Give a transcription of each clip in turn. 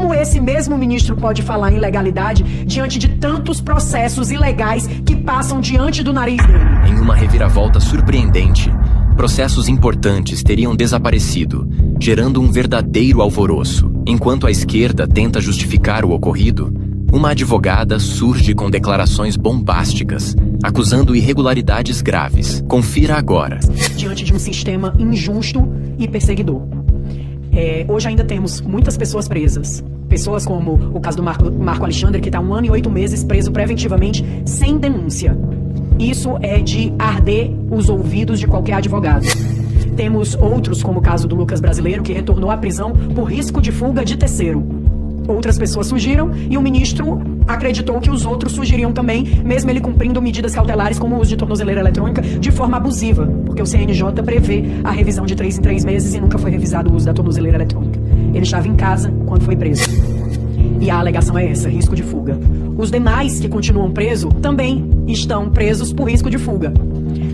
Como esse mesmo ministro pode falar em legalidade diante de tantos processos ilegais que passam diante do nariz dele? Em uma reviravolta surpreendente, processos importantes teriam desaparecido, gerando um verdadeiro alvoroço. Enquanto a esquerda tenta justificar o ocorrido, uma advogada surge com declarações bombásticas, acusando irregularidades graves. Confira agora. Diante de um sistema injusto e perseguidor. Hoje ainda temos muitas pessoas presas. Pessoas como o caso do Marco Alexandre, que está 1 ano e 8 meses preso preventivamente, sem denúncia. Isso é de arder os ouvidos de qualquer advogado. Temos outros, como o caso do Lucas Brasileiro, que retornou à prisão por risco de fuga de terceiro. Outras pessoas fugiram e o ministro acreditou que os outros fugiriam também, mesmo ele cumprindo medidas cautelares como o uso de tornozeleira eletrônica de forma abusiva, porque o CNJ prevê a revisão de 3 em 3 meses e nunca foi revisado o uso da tornozeleira eletrônica. Ele estava em casa quando foi preso. E a alegação é essa, risco de fuga. Os demais que continuam presos também estão presos por risco de fuga.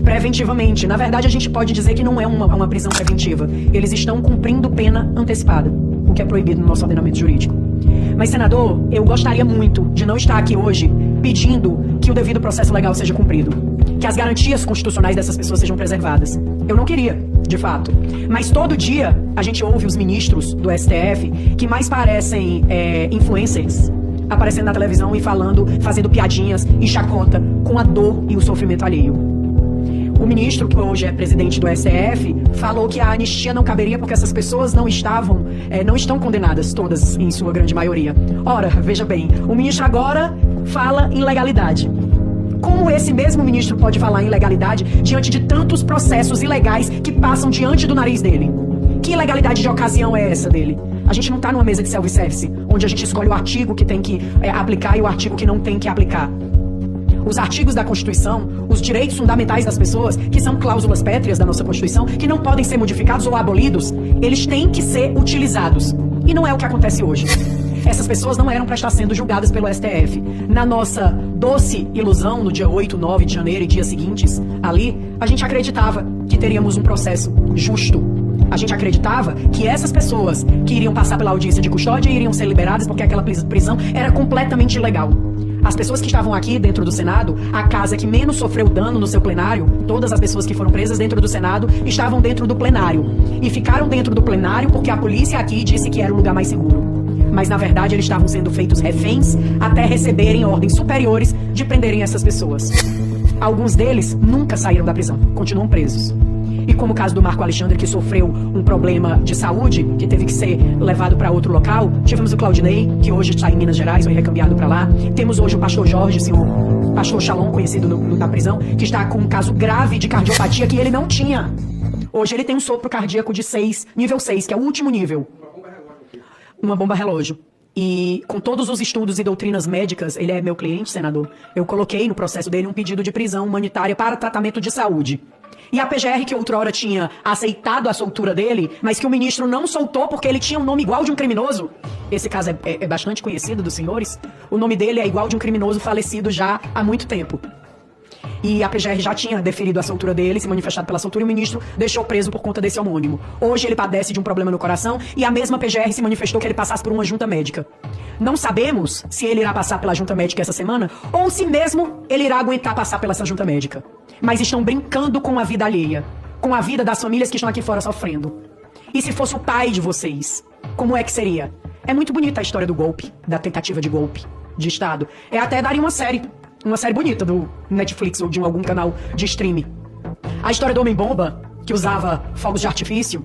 Preventivamente. Na verdade, a gente pode dizer que não é uma prisão preventiva. Eles estão cumprindo pena antecipada, o que é proibido no nosso ordenamento jurídico. Mas, senador, eu gostaria muito de não estar aqui hoje pedindo que o devido processo legal seja cumprido, que as garantias constitucionais dessas pessoas sejam preservadas. Eu não queria, de fato. Mas todo dia a gente ouve os ministros do STF que mais parecem influencers aparecendo na televisão e falando, fazendo piadinhas e chacota com a dor e o sofrimento alheio. O ministro, que hoje é presidente do STF, falou que a anistia não caberia porque essas pessoas não estão condenadas, todas em sua grande maioria. Ora, veja bem, o ministro agora fala em legalidade. Como esse mesmo ministro pode falar em legalidade diante de tantos processos ilegais que passam diante do nariz dele? Que ilegalidade de ocasião é essa dele? A gente não está numa mesa de self-service, onde a gente escolhe o artigo que tem que aplicar e o artigo que não tem que aplicar. Os artigos da Constituição, os direitos fundamentais das pessoas, que são cláusulas pétreas da nossa Constituição, que não podem ser modificados ou abolidos, eles têm que ser utilizados. E não é o que acontece hoje. Essas pessoas não eram para estar sendo julgadas pelo STF. Na nossa doce ilusão, no dia 8, 9 de janeiro e dias seguintes, ali, a gente acreditava que teríamos um processo justo. A gente acreditava que essas pessoas que iriam passar pela audiência de custódia iriam ser liberadas porque aquela prisão era completamente ilegal. As pessoas que estavam aqui dentro do Senado, a casa que menos sofreu dano no seu plenário, todas as pessoas que foram presas dentro do Senado estavam dentro do plenário. E ficaram dentro do plenário porque a polícia aqui disse que era o lugar mais seguro. Mas na verdade eles estavam sendo feitos reféns até receberem ordens superiores de prenderem essas pessoas. Alguns deles nunca saíram da prisão, continuam presos. E como o caso do Marco Alexandre, que sofreu um problema de saúde, que teve que ser levado para outro local. Tivemos o Claudinei, que hoje está em Minas Gerais, foi recambiado para lá. Temos hoje o pastor Jorge, senhor pastor Shalom, conhecido na prisão, que está com um caso grave de cardiopatia que ele não tinha. Hoje ele tem um sopro cardíaco de 6, nível 6, que é o último nível. Uma bomba relógio. E com todos os estudos e doutrinas médicas, ele é meu cliente, senador, eu coloquei no processo dele um pedido de prisão humanitária para tratamento de saúde. E a PGR, que outrora tinha aceitado a soltura dele, mas que o ministro não soltou porque ele tinha um nome igual de um criminoso. Esse caso é bastante conhecido dos senhores. O nome dele é igual de um criminoso falecido já há muito tempo. E a PGR já tinha deferido a soltura dele, se manifestado pela soltura, e o ministro deixou preso por conta desse homônimo. Hoje ele padece de um problema no coração e a mesma PGR se manifestou que ele passasse por uma junta médica. Não sabemos se ele irá passar pela junta médica essa semana ou se mesmo ele irá aguentar passar pela essa junta médica. Mas estão brincando com a vida alheia, com a vida das famílias que estão aqui fora sofrendo. E se fosse o pai de vocês, como é que seria? É muito bonita a história do golpe, da tentativa de golpe de Estado. Até daria uma série bonita do Netflix ou de algum canal de streaming. A história do Homem-Bomba, que usava fogos de artifício,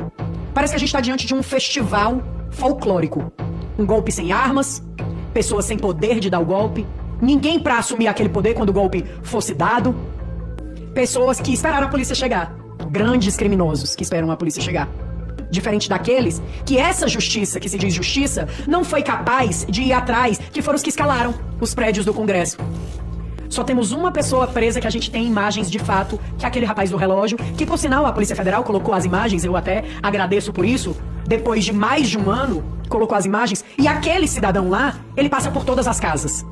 parece que a gente está diante de um festival folclórico. Um golpe sem armas, pessoas sem poder de dar o golpe, ninguém para assumir aquele poder quando o golpe fosse dado, pessoas que esperaram a polícia chegar, grandes criminosos que esperam a polícia chegar. Diferente daqueles que essa justiça, que se diz justiça, não foi capaz de ir atrás, que foram os que escalaram os prédios do Congresso. Só temos uma pessoa presa que a gente tem imagens de fato, que é aquele rapaz do relógio, que por sinal a Polícia Federal colocou as imagens, eu até agradeço por isso, depois de mais de um ano, colocou as imagens, e aquele cidadão lá, ele passa por todas as casas.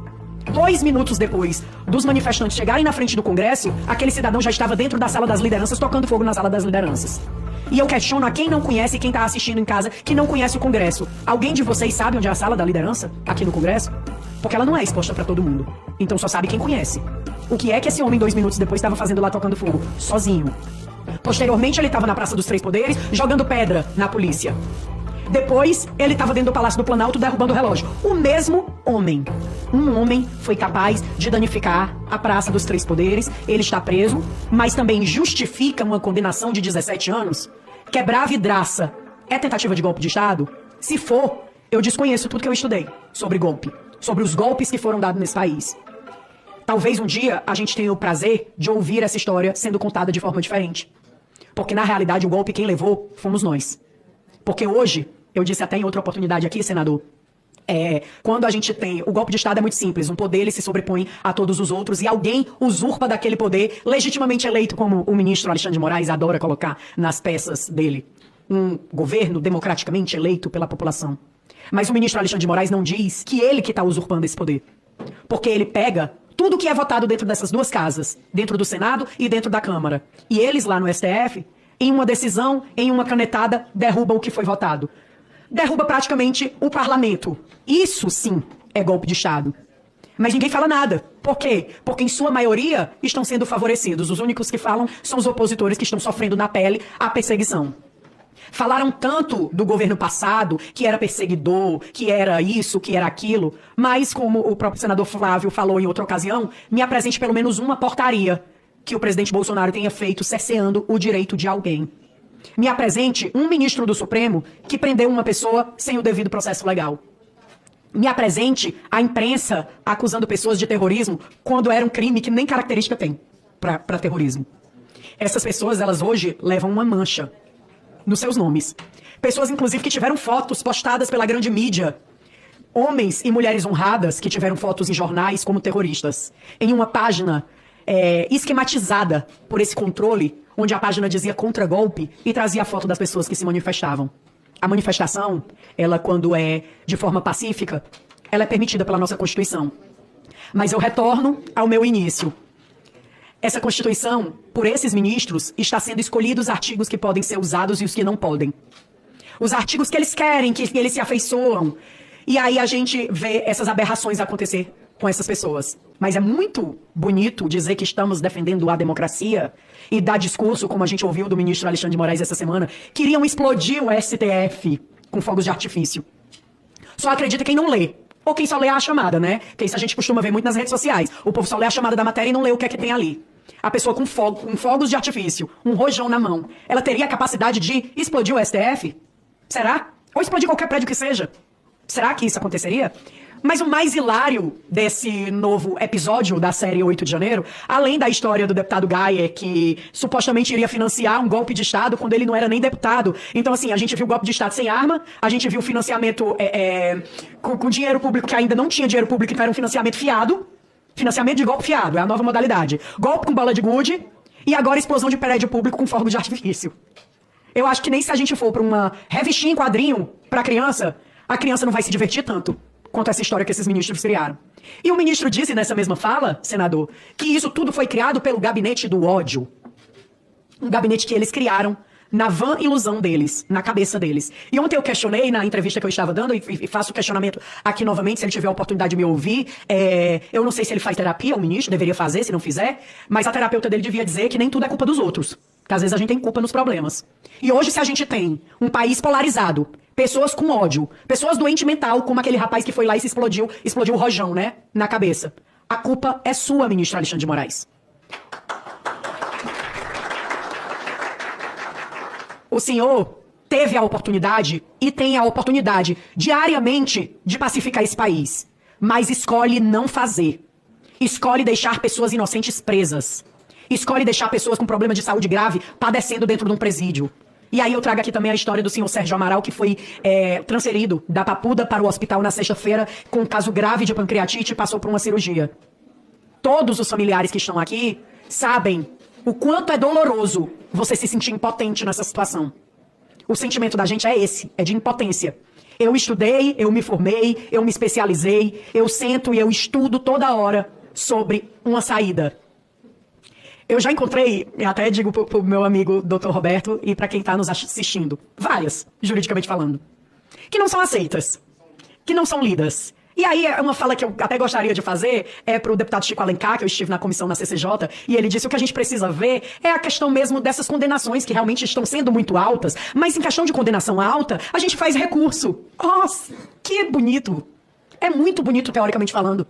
2 minutos depois dos manifestantes chegarem na frente do Congresso, aquele cidadão já estava dentro da sala das lideranças, tocando fogo na sala das lideranças. E eu questiono a quem não conhece, quem está assistindo em casa, que não conhece o Congresso. Alguém de vocês sabe onde é a sala da liderança aqui no Congresso? Porque ela não é exposta para todo mundo. Então só sabe quem conhece. O que é que esse homem 2 minutos depois estava fazendo lá tocando fogo? Sozinho. Posteriormente ele estava na Praça dos Três Poderes, jogando pedra na polícia. Depois, ele estava dentro do Palácio do Planalto derrubando o relógio. O mesmo homem. Um homem foi capaz de danificar a Praça dos Três Poderes. Ele está preso, mas também justifica uma condenação de 17 anos. Quebrar vidraça é tentativa de golpe de Estado? Se for, eu desconheço tudo que eu estudei sobre golpe. Sobre os golpes que foram dados nesse país. Talvez um dia a gente tenha o prazer de ouvir essa história sendo contada de forma diferente. Porque na realidade o golpe quem levou fomos nós. Porque hoje... Eu disse até em outra oportunidade aqui, senador, quando a gente tem... O golpe de Estado é muito simples. Um poder ele se sobrepõe a todos os outros e alguém usurpa daquele poder legitimamente eleito, como o ministro Alexandre de Moraes adora colocar nas peças dele. Um governo democraticamente eleito pela população. Mas o ministro Alexandre de Moraes não diz que ele que está usurpando esse poder. Porque ele pega tudo que é votado dentro dessas duas casas, dentro do Senado e dentro da Câmara. E eles lá no STF, em uma decisão, em uma canetada, derrubam o que foi votado. Derruba praticamente o parlamento. Isso, sim, é golpe de Estado. Mas ninguém fala nada. Por quê? Porque, em sua maioria, estão sendo favorecidos. Os únicos que falam são os opositores que estão sofrendo na pele a perseguição. Falaram tanto do governo passado, que era perseguidor, que era isso, que era aquilo, mas, como o próprio senador Flávio falou em outra ocasião, me apresente pelo menos uma portaria que o presidente Bolsonaro tenha feito cerceando o direito de alguém. Me apresente um ministro do Supremo que prendeu uma pessoa sem o devido processo legal. Me apresente a imprensa acusando pessoas de terrorismo quando era um crime que nem característica tem para terrorismo. Essas pessoas, elas hoje levam uma mancha nos seus nomes. Pessoas, inclusive, que tiveram fotos postadas pela grande mídia. Homens e mulheres honradas que tiveram fotos em jornais como terroristas. Em uma página esquematizada por esse controle, onde a página dizia contra-golpe e trazia a foto das pessoas que se manifestavam. A manifestação, ela quando é de forma pacífica, ela é permitida pela nossa Constituição. Mas eu retorno ao meu início. Essa Constituição, por esses ministros, está sendo escolhidos os artigos que podem ser usados e os que não podem. Os artigos que eles querem, que eles se afeiçoam. E aí a gente vê essas aberrações acontecer com essas pessoas. Mas é muito bonito dizer que estamos defendendo a democracia e dar discurso, como a gente ouviu do ministro Alexandre de Moraes essa semana, queriam explodir o STF com fogos de artifício. Só acredita quem não lê. Ou quem só lê a chamada, né? Que isso a gente costuma ver muito nas redes sociais. O povo só lê a chamada da matéria e não lê o que é que tem ali. A pessoa com fogos de artifício, um rojão na mão, ela teria a capacidade de explodir o STF? Será? Ou explodir qualquer prédio que seja? Será que isso aconteceria? Mas o mais hilário desse novo episódio da série 8 de janeiro, além da história do deputado Gaia, que supostamente iria financiar um golpe de Estado quando ele não era nem deputado. Então, assim, a gente viu golpe de Estado sem arma, a gente viu financiamento com dinheiro público que ainda não tinha dinheiro público, então era um financiamento fiado. Financiamento de golpe fiado, é a nova modalidade. Golpe com bala de gude e agora explosão de prédio público com fogos de artifício. Eu acho que nem se a gente for para uma revistinha em quadrinho para a criança não vai se divertir tanto quanto essa história que esses ministros criaram. E o ministro disse nessa mesma fala, senador, que isso tudo foi criado pelo gabinete do ódio. Um gabinete que eles criaram na vã ilusão deles, na cabeça deles. E ontem eu questionei na entrevista que eu estava dando, e faço o questionamento aqui novamente, se ele tiver a oportunidade de me ouvir. Eu não sei se ele faz terapia, o ministro, deveria fazer, se não fizer, mas a terapeuta dele devia dizer que nem tudo é culpa dos outros. Que às vezes a gente tem culpa nos problemas. E hoje, se a gente tem um país polarizado, pessoas com ódio, pessoas doentes mental, como aquele rapaz que foi lá e se explodiu o rojão, né, na cabeça. A culpa é sua, ministro Alexandre de Moraes. O senhor teve a oportunidade e tem a oportunidade diariamente de pacificar esse país, mas escolhe não fazer. Escolhe deixar pessoas inocentes presas. Escolhe deixar pessoas com problemas de saúde grave padecendo dentro de um presídio. E aí eu trago aqui também a história do senhor Sérgio Amaral, que foi transferido da Papuda para o hospital na sexta-feira com um caso grave de pancreatite e passou por uma cirurgia. Todos os familiares que estão aqui sabem o quanto é doloroso você se sentir impotente nessa situação. O sentimento da gente é esse, é de impotência. Eu estudei, eu me formei, eu me especializei, eu sento e eu estudo toda hora sobre uma saída. Eu já encontrei, até digo pro meu amigo Dr. Roberto e para quem está nos assistindo, várias, juridicamente falando, que não são aceitas, que não são lidas. E aí, uma fala que eu até gostaria de fazer é para o deputado Chico Alencar, que eu estive na comissão na CCJ, e ele disse que o que a gente precisa ver é a questão mesmo dessas condenações, que realmente estão sendo muito altas, mas em questão de condenação alta, a gente faz recurso. Nossa, que bonito. É muito bonito, teoricamente falando.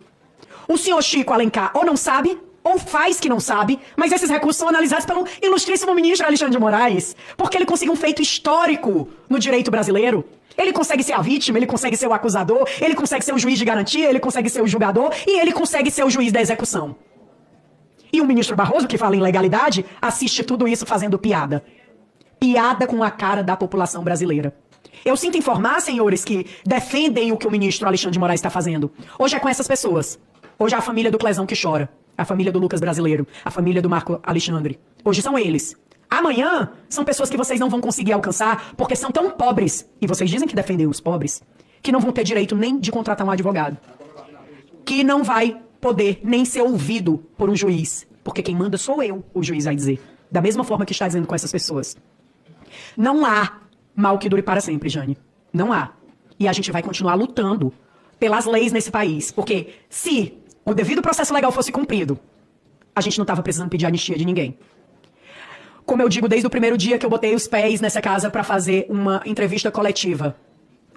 O senhor Chico Alencar ou não sabe, ou faz que não sabe, mas esses recursos são analisados pelo ilustríssimo ministro Alexandre de Moraes, porque ele conseguiu um feito histórico no direito brasileiro. Ele consegue ser a vítima, ele consegue ser o acusador, ele consegue ser o juiz de garantia, ele consegue ser o julgador e ele consegue ser o juiz da execução. E o ministro Barroso, que fala em legalidade, assiste tudo isso fazendo piada. Piada com a cara da população brasileira. Eu sinto informar, senhores, que defendem o que o ministro Alexandre de Moraes está fazendo. Hoje é com essas pessoas. Hoje é a família do Clezão que chora. A família do Lucas Brasileiro. A família do Marco Alexandre. Hoje são eles. Amanhã são pessoas que vocês não vão conseguir alcançar porque são tão pobres, e vocês dizem que defendem os pobres, que não vão ter direito nem de contratar um advogado. Que não vai poder nem ser ouvido por um juiz. Porque quem manda sou eu, o juiz vai dizer. Da mesma forma que está dizendo com essas pessoas. Não há mal que dure para sempre, Jane. Não há. E a gente vai continuar lutando pelas leis nesse país. Porque se o devido processo legal fosse cumprido, a gente não estava precisando pedir anistia de ninguém. Como eu digo desde o primeiro dia que eu botei os pés nessa casa para fazer uma entrevista coletiva.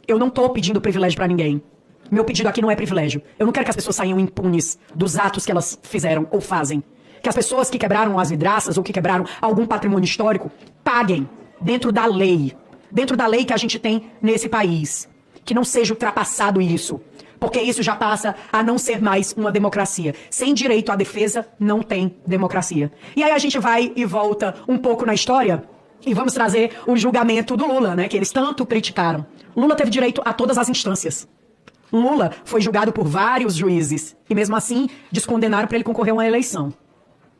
Eu não estou pedindo privilégio para ninguém. Meu pedido aqui não é privilégio. Eu não quero que as pessoas saiam impunes dos atos que elas fizeram ou fazem. Que as pessoas que quebraram as vidraças ou que quebraram algum patrimônio histórico paguem dentro da lei. Dentro da lei que a gente tem nesse país. Que não seja ultrapassado isso. Porque isso já passa a não ser mais uma democracia. Sem direito à defesa, não tem democracia. E aí a gente vai e volta um pouco na história e vamos trazer o julgamento do Lula, né? Que eles tanto criticaram. Lula teve direito a todas as instâncias. Lula foi julgado por vários juízes e mesmo assim descondenaram para ele concorrer a uma eleição,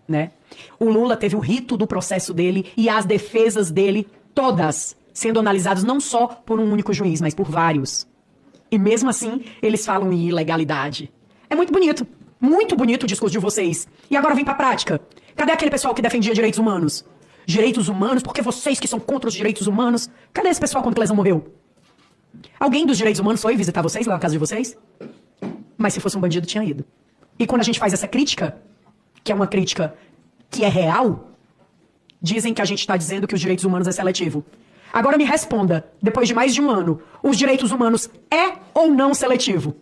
né? O Lula teve o rito do processo dele e as defesas dele todas sendo analisadas não só por um único juiz, mas por vários. E mesmo assim, eles falam em ilegalidade. É muito bonito o discurso de vocês. E agora vem pra prática. Cadê aquele pessoal que defendia direitos humanos? Direitos humanos, porque vocês que são contra os direitos humanos. Cadê esse pessoal quando Clezão morreu? Alguém dos direitos humanos foi visitar vocês lá na casa de vocês? Mas se fosse um bandido, tinha ido. E quando a gente faz essa crítica, que é uma crítica que é real, dizem que a gente está dizendo que os direitos humanos é seletivo. Agora me responda, depois de mais de um ano, os direitos humanos é ou não seletivo?